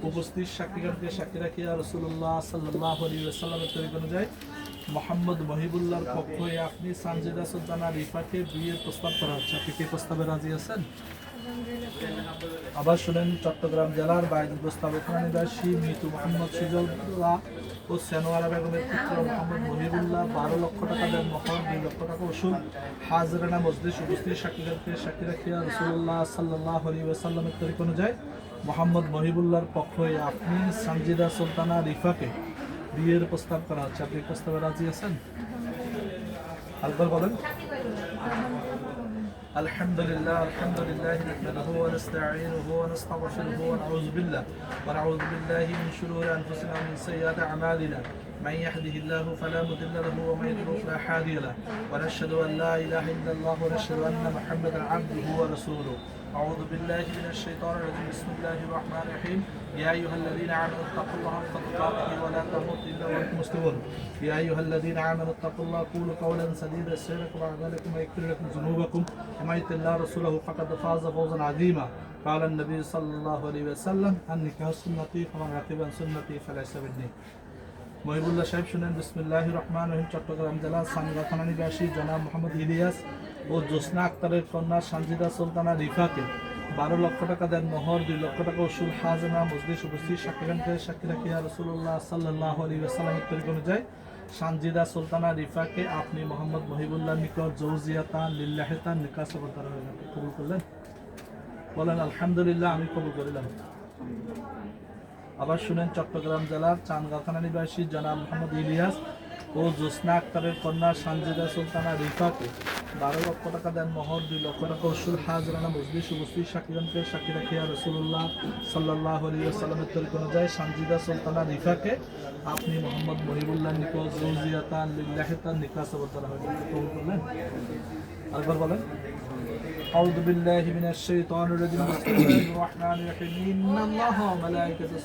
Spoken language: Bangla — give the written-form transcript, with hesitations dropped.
উপস্থিত সাক্ষীগণকে সাক্ষী রাখিয়া রাসূলুল্লাহ সাল্লাল্লাহু আলাইহি ওয়াসাল্লামের তরিকা অনুযায়ী মোহাম্মদ মহিবুল্লাহর পক্ষে আপনি সানজিদা সুলতানা রিফাকে বিয়ের প্রস্তাব করা হচ্ছে। আপনি কি প্রস্তাবে রাজি আছেন? আবার শুনেন, চট্টগ্রাম জেলার বাইদুল প্রস্তাবখানা নিবাসী মৃত মোহাম্মদ সুজলুল্লাহ ও সেনোয়ারা বেগমের পুত্র মোহাম্মদ মহিবুল্লাহ 12 লক্ষ টাকা দেন মহর, 2 লক্ষ টাকা ওসুল হাজরানা মজলিস উপস্থিত সাক্ষীগণকে সাক্ষী রাখিয়া রাসূলুল্লাহ সাল্লাল্লাহু আলাইহি ওয়াসাল্লামের তরিকা অনুযায়ী মোহাম্মদ মহিবুল্লাহর পক্ষে আপনি সানজিদা সুলতানা রিফাকে বিয়ের প্রস্তাব করা হচ্ছে। আপনি প্রস্তাবে রাজি আছেন? আরেকবার বলেন। আলহামদুলিল্লাহ নাহমাদুহু ওয়া নাস্তাঈনুহু ওয়া নাস্তাগফিরুহু ওয়া নাউযু বিল্লাহি মিন শুরুরি আনফুসিনা ওয়া মিন সাইয়্যাতি আ'মালিনা من يهده الله فلا مضل له ومن يضلل فلا هادي له ونشهد ان لا اله الا الله ونشهد ان محمدا عبده ورسوله. أعوذ بالله من الشيطان الرجيم. بسم الله الرحمن الرحيم. يا أيها الذين آمنوا اتقوا الله حق تقاته ولا تموتن إلا وأنتم مسلمون. يا أيها الذين آمنوا اتقوا الله قولوا قولا سديدا يغفر لكم أعمالكم ويغفر لكم ذنوبكم ومن يطع الله ورسوله فقد فاز فوزا عظيما. قال النبي صلى الله عليه وسلم النكاح سنتي فمن رغب عن سنتي فليس مني. মহিবুল্লাহ সাহেব শুনেন। বিসমিল্লাহির রহমানির রহিম। চট্টগ্রাম জেলার সানগা থানা নিবাসী জনাব মোহাম্মদ ইলিয়াস ও জোসনা আক্তারের কন্যা সানজিদা সুলতানা রিফাকে 12 লক্ষ টাকা দেন মহর, 2 লক্ষ টাকা ওসুল হাজনা মজলিস উপস্থিত সাক্ষীগণকে সাক্ষী রাখিয়া রাসূলুল্লাহ সাল্লাল্লাহু আলাইহি ওয়াসাল্লামের তরিকা অনুযায়ী সানজিদা সুলতানা রিফাকে আপনি মোহাম্মদ মহিবুল্লাহর নিকট জওজিয়াতান লিল্লাহিতান নিকাহ কবুল করলেন। বলেন আলহামদুলিল্লাহ, আমি কবুল করিলাম। আবার শুনেন, চট্টগ্রাম জেলার চান্দগাঁও থানা নিবাসী জনাব মোহাম্মদ ইলিয়াস ও জোসনা আক্তারের কন্যা সানজিদা সুলতানা রিফাকে 12 লক্ষ টাকা দেন মহর, 2 লক্ষ টাকা ওসুল হাজরানা মজলিস উপস্থিত সাক্ষীগণকে সাক্ষী রাখিয়া রাসূলুল্লাহ সাল্লাল্লাহু আলাইহি ওয়াসাল্লামের তরিকা অনুযায়ী সানজিদা সুলতানা রিফাকে আপনি মোহাম্মদ মহিবুল্লাহর নিকট জওজিয়াতান লিল্লাহিতান নিকাহ কবুল করলেন। আরেকবার বলেন। أعوذ بالله من الشيطان الرجيم. بسم الله الرحمن الرحيم. إن الله وملائكته